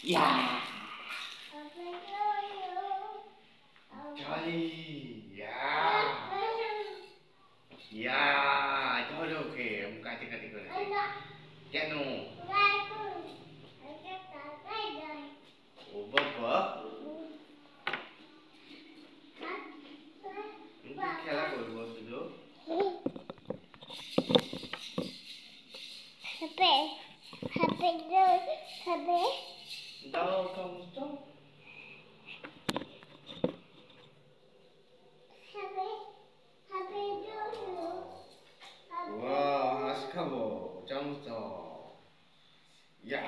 ইয়া জলি ইয়া ইয়া ধরো ওকে আমি কাটি কাটি করে দিই। কেন ও বাবা খেলা করবো শুধু দাও সমস্ত হাঁস খাবো চামচ দাও ইয়া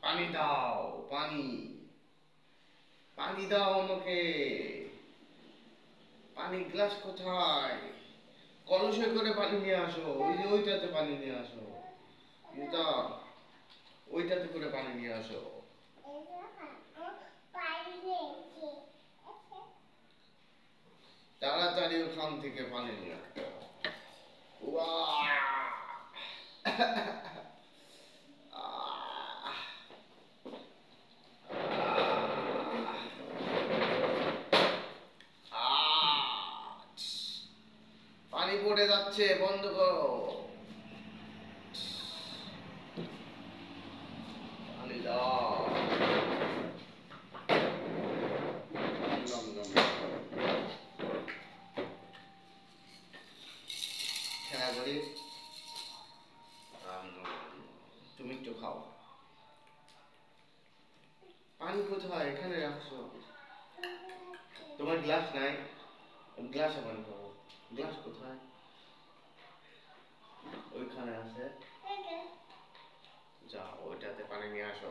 পানি দাও পানি পানি দাও আমাকে পানি গ্লাস কোথায় কলসে করে পানি নিয়ে আসো ওই যে ওইটাতে পানি নিয়ে আসো এটা ওইটাতে করে পানি নিয়ে আসো তাড়াতাড়ি ওখান থেকে পানি নিয়ে আসো পানি পড়ে যাচ্ছে বন্ধ করো পানি দাও খেলা করি তুমি একটু খাও পানি কোথায় এখানে রাখছো তোমার গ্লাস নাই গ্লাসে পানি খাবো গ্লাস কোথায় ওইখানে আছে যাও ওইটাতে পানি নিয়ে আসো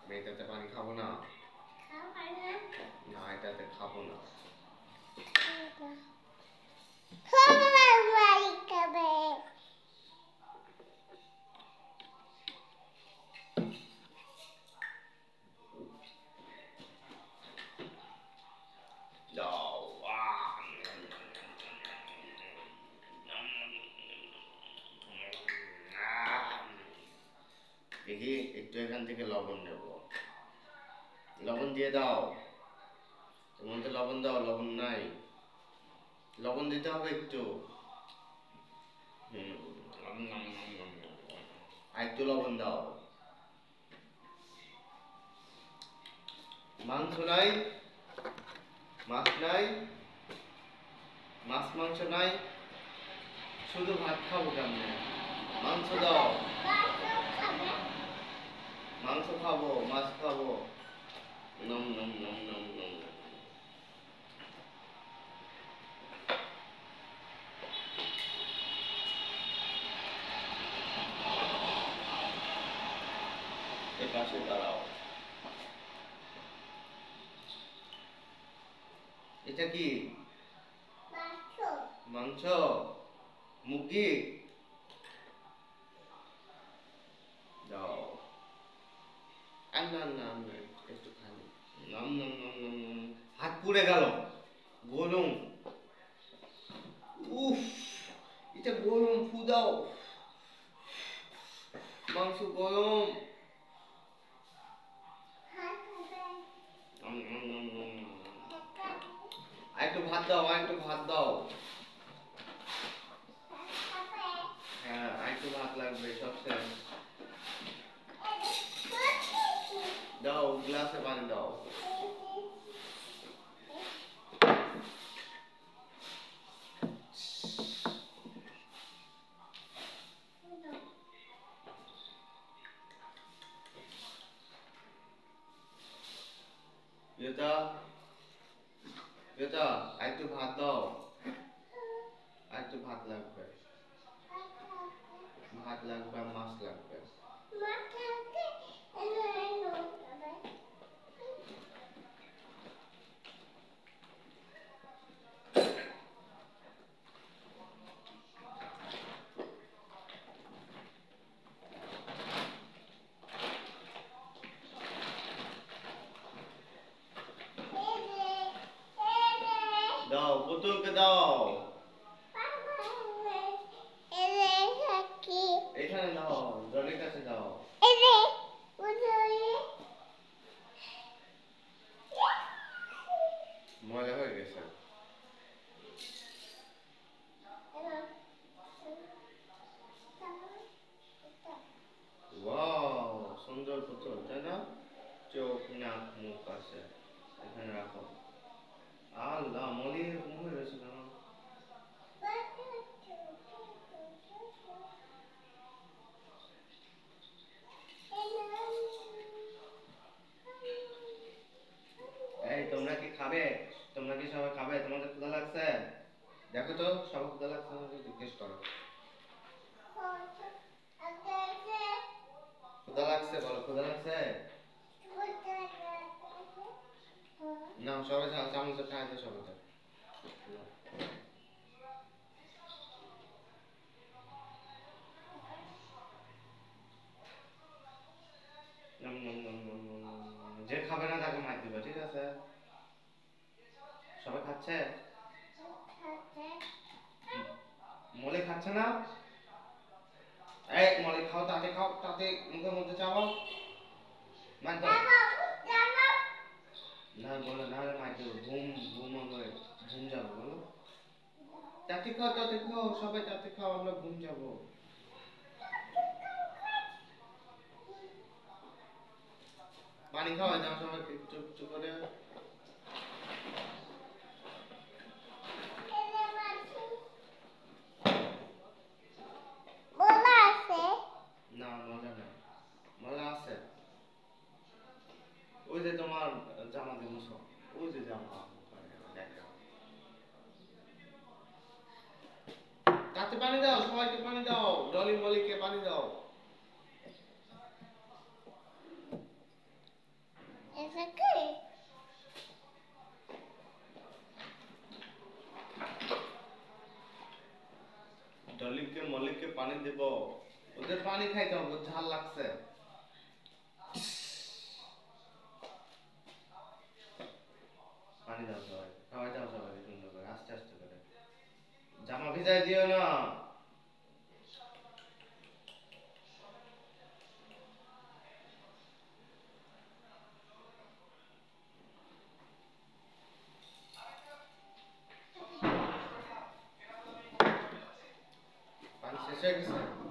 আমি এটাতে পানি খাবো না না এটাতে খাবো না যাও দেখি একটু এখান থেকে লবণ নেব লবণ দিয়ে দাও তোমার তো লবণ দাও লবণ নাই লবণ দিতে হবে একটু আর একটু লবণ দাও মাংস নাই মাছ নাই মাছ মাংস নাই শুধু ভাত খাবো কেমনে মাংস দাও মাংস খাবো মাছ খাবো নম নম নম নম নম পাশে দাঁড়াও এটা কি মাংস মুরগি দাও না না না একটু খালি নম নম নম নম নম হাত পুড়ে গেল গরম উফ এটা গরম ফু দাও মাংস গরম একটু ভাত দাও একটু ভাত দাও হ্যাঁ একটু ভাত লাগবে সব শেষ দাও গ্লাসে পানি দাও এটা এটা একটু ভাত দাও একটু ভাত লাগবে ভাত লাগবে মাছ লাগবে পুতুলকে দাও। এখানে দাও, জলের কাছে দাও। ময়লা হয়ে গেছে। ওয়াও, সুন্দর পুতুল, তাই না? চোখ, নাক, মুখ আছে। এখানে রাখো। আল্লাহ, মলি এরকম হয়ে গেছে কেন? এই তোমরা কি খাবে? তোমরা কি সবাই খাবে? তোমাদের ক্ষুধা লাগছে? দেখো তো, সবার ক্ষুধা লাগছে নাকি জিজ্ঞেস করো। ক্ষুধা লাগছে? বলো ক্ষুধা লাগছে? না, সবাই চামচে খায় তো সবাই। যে খাবে না তাকে মার দিবে, ঠিক আছে? সবাই খাচ্ছে? মলি খাচ্ছে না? এই মলি খাও, তাতে মুখের মধ্যে চাবাও। মার দাও। না বলো, না হলে মার দেবো। ঘুম হবে, ঘুম যাবো বলো। তাতে খাও, সবাই তাতে খাও, আমরা ঘুম যাবো। পানি খাওয়া দাও সবাইকে একটু একটু করে। না, মজা নেই। মজা আছে। ওই যে তোমার জামা দিব সব, ওই যে জামা দেখো। তাতে পানি দাও, সবাইকে পানি দাও, ডলি মলিকে পানি দাও। ডলিকে মলিকে পানি দেব। ওদের পানি খাইতে হবে, ঝাল লাগছে। পানি দাও সবাই, খাওয়াই দাও সবাইকে সুন্দর করে, আস্তে আস্তে করে। জামা ভিজাই দিও না। পানি শেষ হয়ে গেছে।